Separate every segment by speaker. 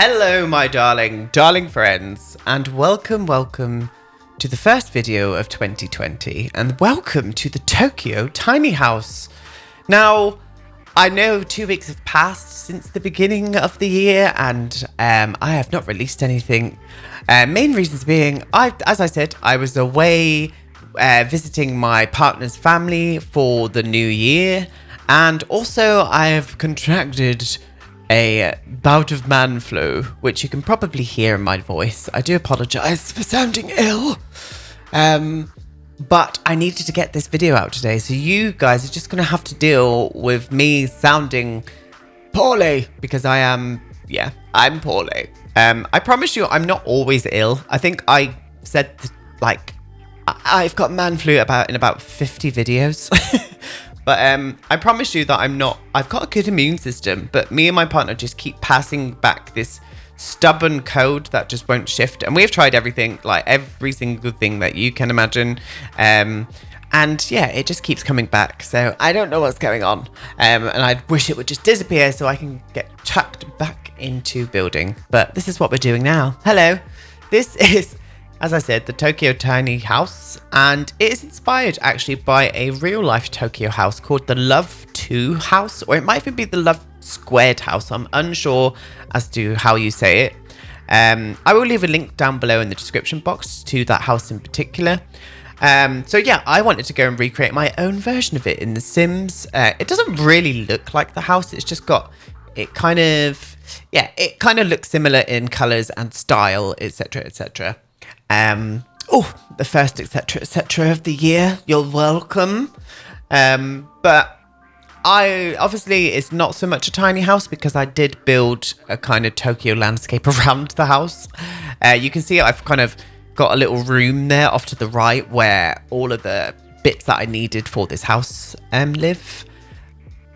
Speaker 1: Hello, my darling friends, and welcome to the first video of 2020, and welcome to the Tokyo tiny house. Now, I know 2 weeks have passed since the beginning of the year, and I have not released anything. Main reasons being, as I said, I was away visiting my partner's family for the new year, and also I have contracted a bout of man flu, which you can probably hear in my voice. I do apologise for sounding ill. But I needed to get this video out today, so you guys are just going to have to deal with me sounding poorly, because I'm poorly. I promise you I'm not always ill. I think I said, I've got man flu in about 50 videos. But I promise you that I've got a good immune system, but me and my partner just keep passing back this stubborn code that just won't shift. And we've tried everything, like every single thing that you can imagine. And yeah, it just keeps coming back. So I don't know what's going on. And I wish it would just disappear so I can get chucked back into building. But this is what we're doing now. Hello. This is, as I said, the Tokyo tiny house, and it is inspired actually by a real life Tokyo house called the Love 2 house, or it might even be the Love Squared house. I'm unsure as to how you say it. I will leave a link down below in the description box to that house in particular. So yeah, I wanted to go and recreate my own version of it in The Sims. It doesn't really look like the house. It's just got, it kind of looks similar in colours and style, etc, etc. The first etc of the year. You're welcome. But obviously it's not so much a tiny house because I did build a kind of Tokyo landscape around the house. You can see I've kind of got a little room there off to the right where all of the bits that I needed for this house live.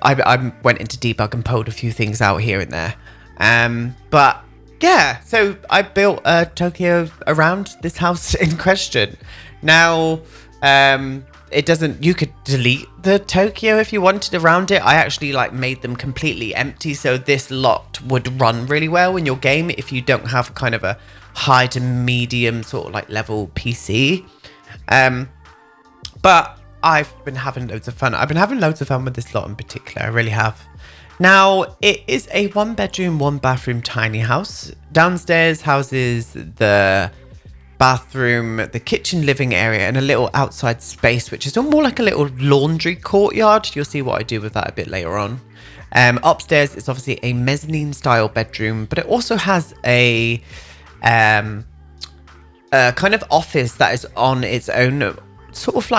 Speaker 1: I went into debug and pulled a few things out here and there. But yeah, so I built a Tokyo around this house in question. Now, you could delete the Tokyo if you wanted around it. I actually made them completely empty, so this lot would run really well in your game if you don't have kind of a high to medium sort of level PC. But I've been having loads of fun. I've been having loads of fun with this lot in particular. I really have. Now, it is a 1-bedroom, 1-bathroom tiny house. Downstairs houses the bathroom, the kitchen living area, and a little outside space, which is more like a little laundry courtyard. You'll see what I do with that a bit later on. Upstairs is obviously a mezzanine style bedroom, but it also has a kind of office that is on its own sort of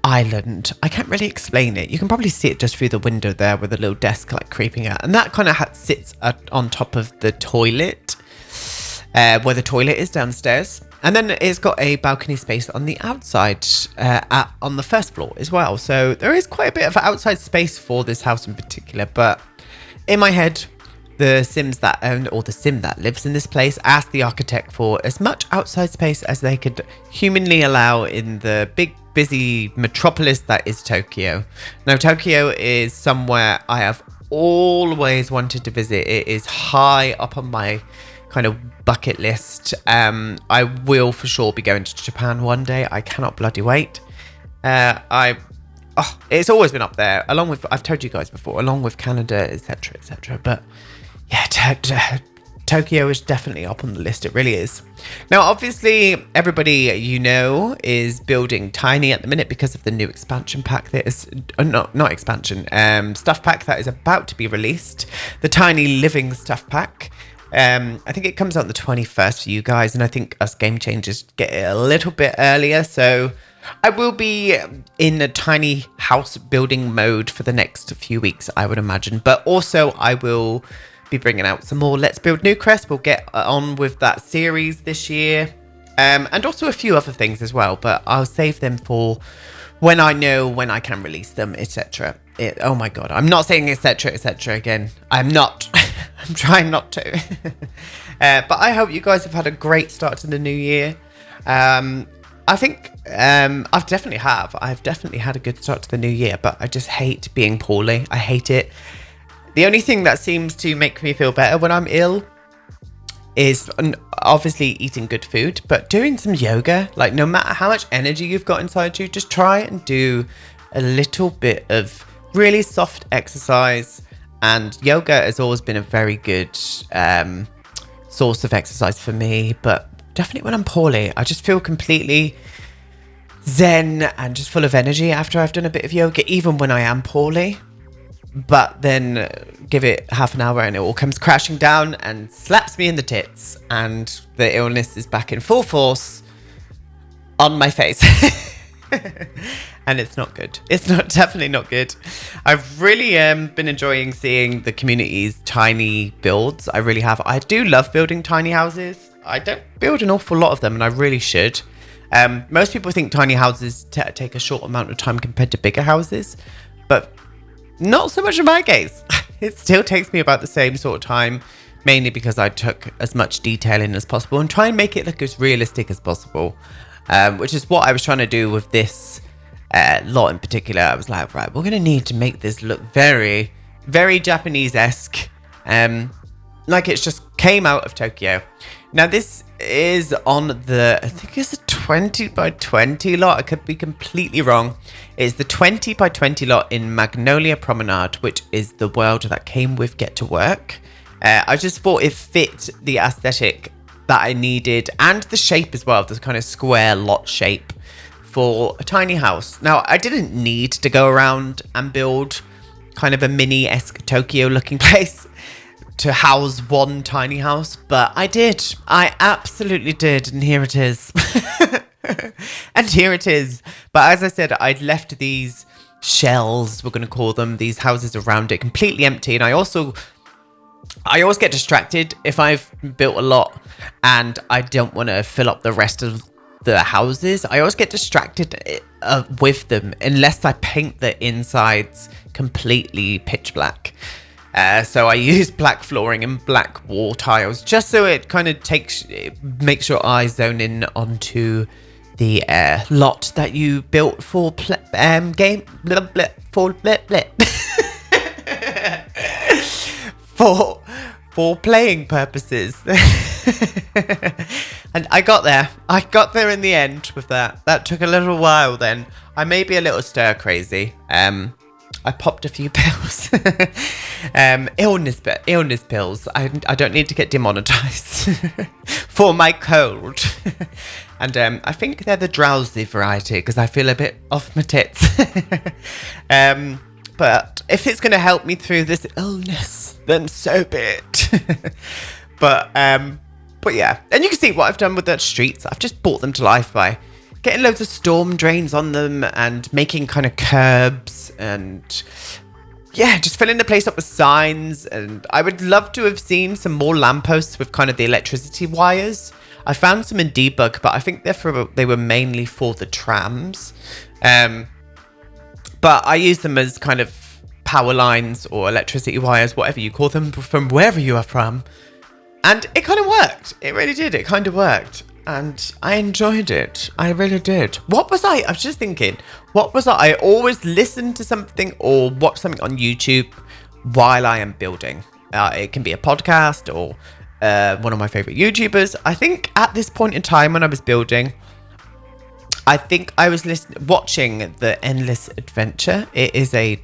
Speaker 1: island. I can't really explain it. You can probably see it just through the window there with a little desk creeping out, and that kind of sits on top of the toilet, where the toilet is downstairs. And then it's got a balcony space on the outside, on the first floor as well. So there is quite a bit of outside space for this house in particular. But in my head, the Sims that own, or the Sim that lives in this place, asked the architect for as much outside space as they could humanly allow in the big busy metropolis that is Tokyo. Now, Tokyo is somewhere I have always wanted to visit. It is high up on my kind of bucket list. I will for sure be going to Japan one day. I cannot bloody wait. It's always been up there, along with, I've told you guys before, along with Canada, etc, etc. But yeah, Tokyo is definitely up on the list. It really is. Now, obviously, everybody is building tiny at the minute because of the new expansion pack that is not expansion, stuff pack that is about to be released. The Tiny Living stuff pack. I think it comes out on the 21st for you guys, and I think us game changers get it a little bit earlier. So I will be in a tiny house building mode for the next few weeks, I would imagine. But also, I will be bringing out some more Let's Build Newcrest. We'll get on with that series this year, and also a few other things as well, but I'll save them for when I know when I can release them, etc. Oh my god, I'm not saying etc etc again. I'm not. I'm trying not to. But I hope you guys have had a great start to the new year. I think I've definitely had a good start to the new year, but I just hate being poorly. I hate it. The only thing that seems to make me feel better when I'm ill is obviously eating good food, but doing some yoga. Like, no matter how much energy you've got inside you, just try and do a little bit of really soft exercise. And yoga has always been a very good source of exercise for me, but definitely when I'm poorly, I just feel completely zen and just full of energy after I've done a bit of yoga, even when I am poorly. But then give it half an hour and it all comes crashing down and slaps me in the tits, and the illness is back in full force on my face. And it's not good. It's definitely not good. I've really been enjoying seeing the community's tiny builds. I really have. I do love building tiny houses. I don't build an awful lot of them, and I really should. Most people think tiny houses take a short amount of time compared to bigger houses, but not so much in my case. It still takes me about the same sort of time, mainly because I took as much detail in as possible and try and make it look as realistic as possible, which is what I was trying to do with this lot in particular. I was like, right, we're going to need to make this look very, very Japanese-esque, like it's just came out of Tokyo. Now, this is on the, I think it's a 20 by 20 lot. I could be completely wrong. It's the 20 by 20 lot in Magnolia Promenade, which is the world that came with Get to Work. I just thought it fit the aesthetic that I needed, and the shape as well, this kind of square lot shape for a tiny house. Now, I didn't need to go around and build kind of a mini-esque Tokyo looking place to house one tiny house, but I did. I absolutely did, and here it is. And here it is. But as I said, I'd left these shells, we're going to call them, these houses around it completely empty. And I always get distracted if I've built a lot and I don't want to fill up the rest of the houses. I always get distracted with them unless I paint the insides completely pitch black. So I use black flooring and black wall tiles just so it kind of makes your eyes zone in onto the lot that you built for for playing purposes. And I got there in the end with that took a little while. Then I may be a little stir crazy. I popped a few pills. Illness pills. I don't need to get demonetized for my cold. And I think they're the drowsy variety because I feel a bit off my tits. But if it's going to help me through this illness, then so be it. But yeah. And you can see what I've done with the streets. I've just brought them to life by getting loads of storm drains on them and making kind of curbs and yeah, just filling the place up with signs. And I would love to have seen some more lampposts with kind of the electricity wires. I found some in Debug, but I think they were mainly for the trams. But I use them as kind of power lines or electricity wires, whatever you call them, from wherever you are from. And it kind of worked. It really did. It kind of worked. And I enjoyed it. I really did. I was just thinking, I always listen to something or watch something on YouTube while I am building. It can be a podcast or one of my favorite YouTubers. I think at this point in time when I was building, I think I was watching The Endless Adventure. It is a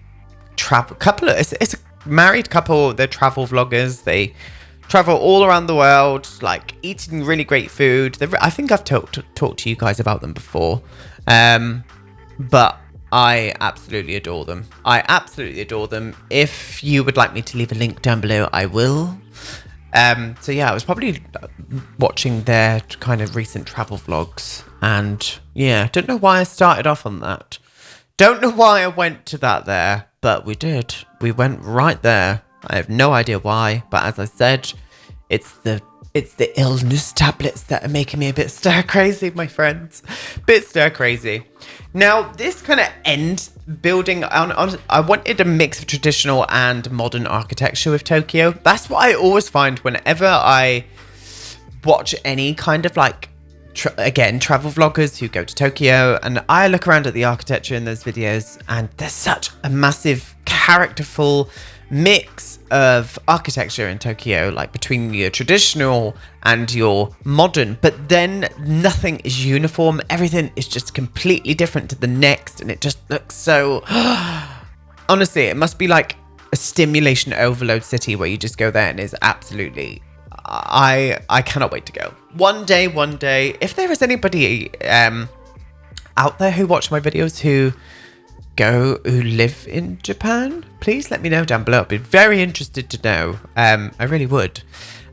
Speaker 1: travel couple. It's a married couple. They're travel vloggers. They travel all around the world, like eating really great food. I think I've talked to you guys about them before, but I absolutely adore them. If you would like me to leave a link down below, I will. So yeah, I was probably watching their kind of recent travel vlogs, and yeah, don't know why I started off on that. Don't know why I went to that there, but we did. We went right there. I have no idea why, but as I said, it's the illness tablets that are making me a bit stir crazy, my friends. Bit stir crazy. Now, this kind of end building, I wanted a mix of traditional and modern architecture with Tokyo. That's what I always find whenever I watch any kind of like, travel vloggers who go to Tokyo, and I look around at the architecture in those videos, and there's such a massive, characterful mix of architecture in Tokyo, like between your traditional and your modern, but then nothing is uniform. Everything is just completely different to the next, and it just looks so... Honestly, it must be like a stimulation overload city where you just go there and it's absolutely... I cannot wait to go. One day, if there is anybody out there who watch my videos who live in Japan, please let me know down below. I'd be very interested to know. I really would.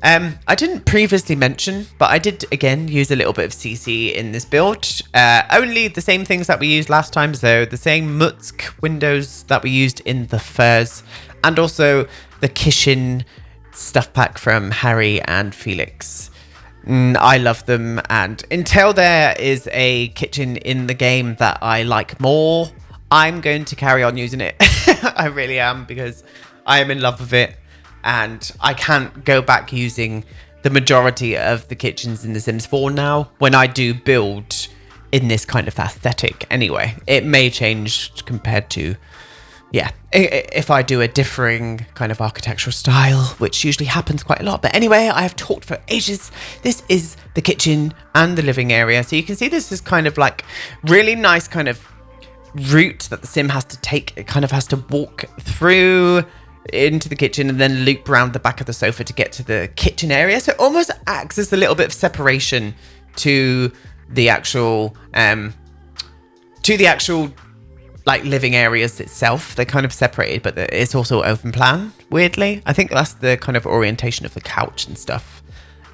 Speaker 1: I didn't previously mention, but I did again use a little bit of CC in this build. Only the same things that we used last time, so the same Mutske windows that we used in the Furs, and also the Kichen stuff pack from Harrie and Felix. I love them, and until there is a kitchen in the game that I like more, I'm going to carry on using it. I really am, because I am in love with it, and I can't go back using the majority of the kitchens in The Sims 4 now when I do build in this kind of aesthetic anyway. It may change compared to, yeah, if I do a differing kind of architectural style, which usually happens quite a lot. But anyway, I have talked for ages. This is the kitchen and the living area. So you can see this is kind of like really nice kind of route that the sim has to take. It kind of has to walk through into the kitchen and then loop around the back of the sofa to get to the kitchen area. So it almost acts as a little bit of separation to the actual like living areas itself. They're kind of separated, but it's also open plan, weirdly. I think that's the kind of orientation of the couch and stuff.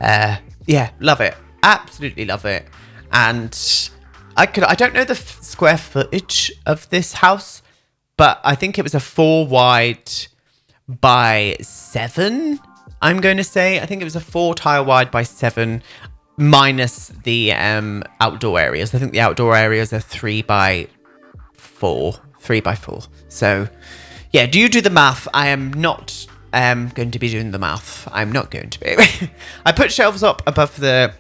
Speaker 1: Yeah, love it. Absolutely love it. And I don't know the square footage of this house, but I think it was a 4 wide by 7, I'm going to say. I think it was a 4 tile wide by 7 minus the outdoor areas. I think the outdoor areas are 3 by 4. So yeah, do you do the math? I am not going to be doing the math. I'm not going to be. I put shelves up above the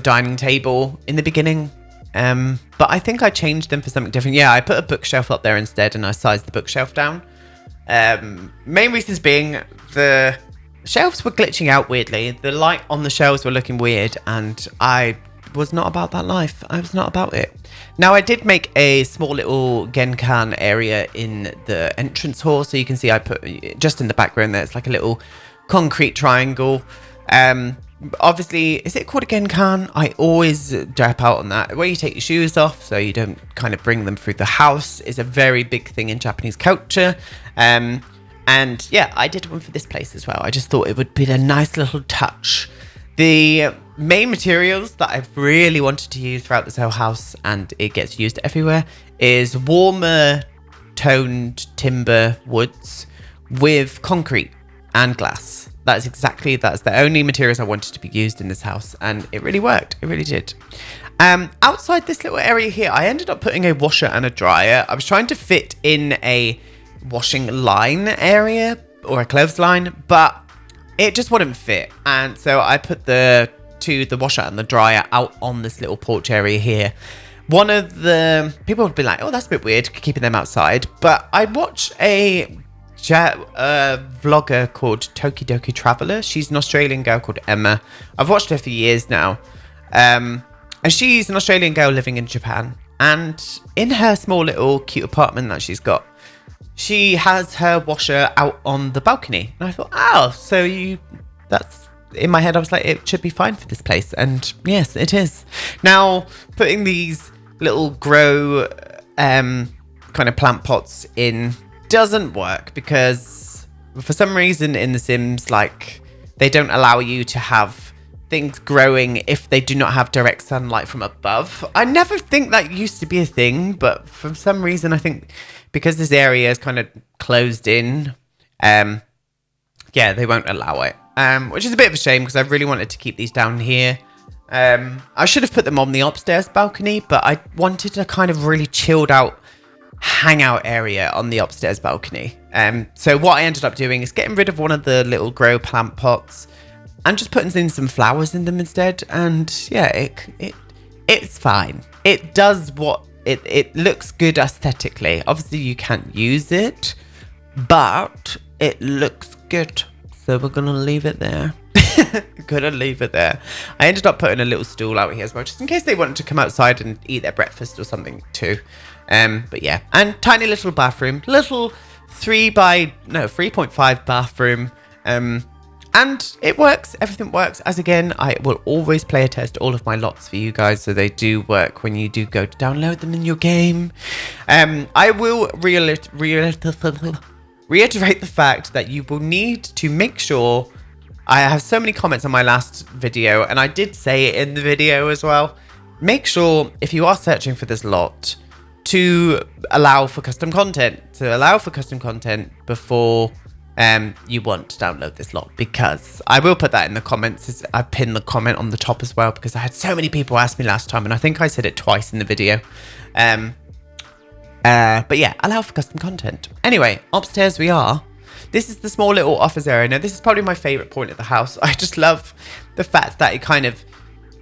Speaker 1: dining table in the beginning, but I think I changed them for something different. Yeah, I put a bookshelf up there instead, and I sized the bookshelf down. Main reasons being the shelves were glitching out weirdly. The light on the shelves were looking weird, and I was not about that life. I was not about it. Now, I did make a small little Genkan area in the entrance hall, so you can see I put just in the background there, it's like a little concrete triangle. Obviously, is it called a Genkan? I always drop out on that. Where you take your shoes off so you don't kind of bring them through the house is a very big thing in Japanese culture. And yeah, I did one for this place as well. I just thought it would be a nice little touch. The main materials that I've really wanted to use throughout this whole house, and it gets used everywhere, is warmer toned timber woods with concrete and glass. That's the only materials I wanted to be used in this house, and it really worked. It really did. Outside this little area here, I ended up putting a washer and a dryer. I was trying to fit in a washing line area or a clothes line, but it just wouldn't fit. And so I put the washer and the dryer out on this little porch area here. One of the people would be like, oh, that's a bit weird keeping them outside. But I watched a vlogger called Tokidoki Traveller. She's an Australian girl called Emma. I've watched her for years now. And she's an Australian girl living in Japan. And in her small little cute apartment that she's got, she has her washer out on the balcony. And I thought, that's in my head. I was like, it should be fine for this place. And yes, it is. Now, putting these little grow kind of plant pots in doesn't work because for some reason in The Sims, like, they don't allow you to have things growing if they do not have direct sunlight from above. I never think that used to be a thing, but for some reason, I think because this area is kind of closed in, yeah, they won't allow it, which is a bit of a shame because I really wanted to keep these down here. I should have put them on the upstairs balcony, but I wanted a kind of really chilled out hangout area on the upstairs balcony. So what I ended up doing is getting rid of one of the little grow plant pots and just putting in some flowers in them instead. And yeah, it's fine. It does what it looks good aesthetically. Obviously you can't use it, but it looks good. So we're going to leave it there. Gonna leave it there. I ended up putting a little stool out here as well, just in case they wanted to come outside and eat their breakfast or something too. But yeah, and tiny little bathroom, little 3.5 bathroom. And it works. Everything works. As again, I will always play test all of my lots for you guys, so they do work when you do go to download them in your game. I will reiterate the fact that you will need to make sure. I have so many comments on my last video, and I did say it in the video as well. Make sure, if you are searching for this lot, to allow for custom content. Before you want to download this lot, because I will put that in the comments. I pinned the comment on the top as well, because I had so many people ask me last time, and I think I said it twice in the video. But yeah, allow for custom content. Anyway, upstairs we are. This is the small little office area. Now, this is probably my favorite point of the house. I just love the fact that it kind of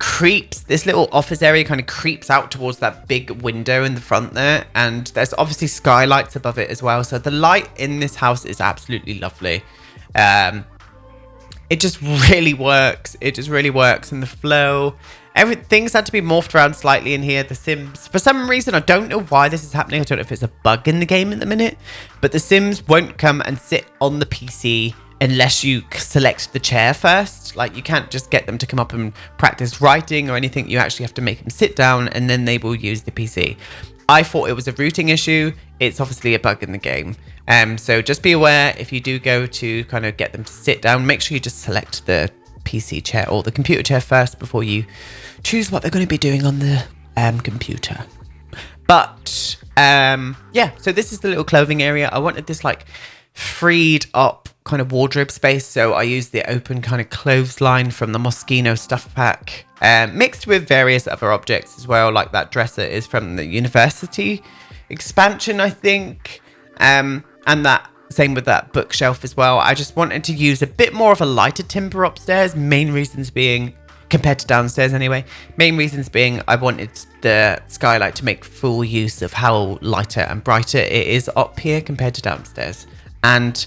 Speaker 1: creeps, this little office area kind of creeps out towards that big window in the front there. And there's obviously skylights above it as well. So the light in this house is absolutely lovely. It just really works. And the flow, things had to be morphed around slightly in here. The Sims, for some reason, I don't know why this is happening. I don't know if it's a bug in the game at the minute, but the Sims won't come and sit on the PC unless you select the chair first. Like, you can't just get them to come up and practice writing or anything. You actually have to make them sit down, and then they will use the PC. I thought it was a routing issue. It's obviously a bug in the game. So just be aware, if you do go to kind of get them to sit down, make sure you just select the PC chair or the computer chair first before you choose what they're going to be doing on the computer. But yeah, so this is the little clothing area. I wanted this like freed up kind of wardrobe space, so I used the open kind of clothesline from the Moschino stuff pack, mixed with various other objects as well, like that dresser is from the university expansion, I think, and that same with that bookshelf as well. I just wanted to use a bit more of a lighter timber upstairs, main reasons being, compared to downstairs anyway, main reasons being I wanted the skylight to make full use of how lighter and brighter it is up here compared to downstairs. And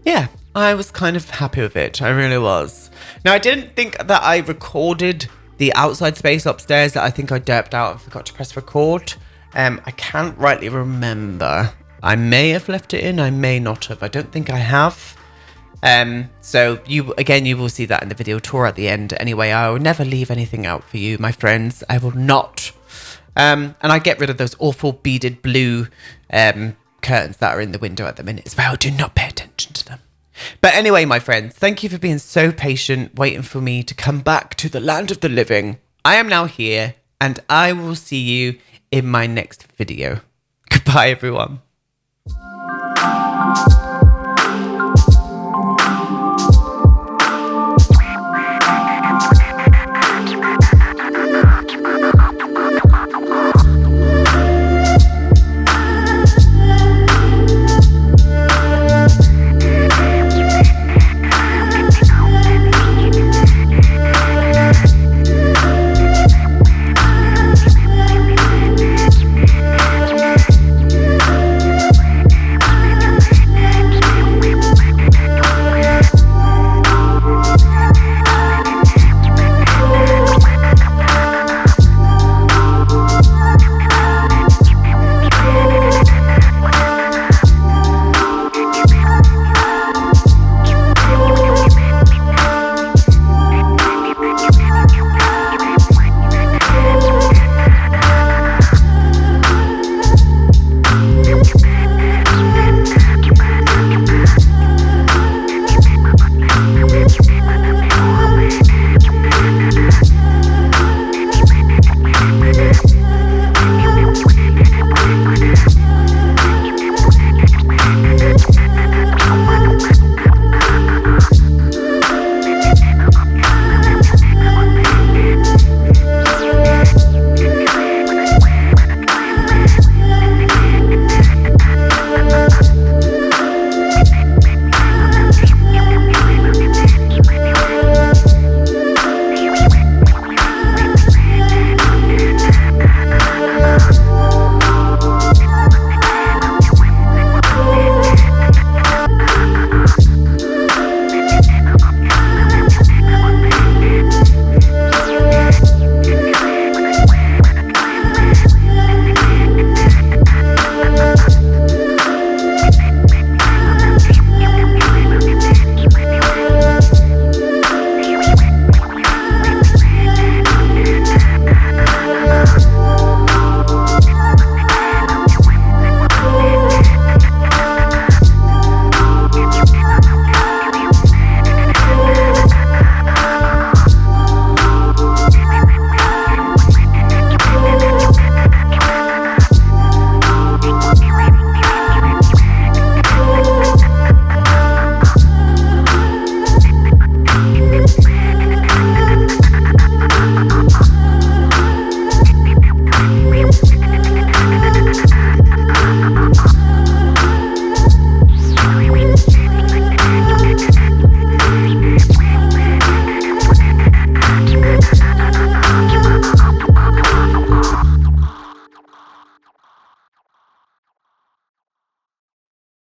Speaker 1: yeah, I was kind of happy with it. I really was. Now, I didn't think that I recorded the outside space upstairs. I think I derped out and forgot to press record. I can't rightly remember. I may have left it in, I may not have. I don't think I have. So you will see that in the video tour at the end. Anyway, I will never leave anything out for you, my friends. I will not. And I get rid of those awful beaded blue curtains that are in the window at the minute as well. Do not pay attention to them. But anyway, my friends, thank you for being so patient, waiting for me to come back to the land of the living. I am now here, and I will see you in my next video. Goodbye, everyone.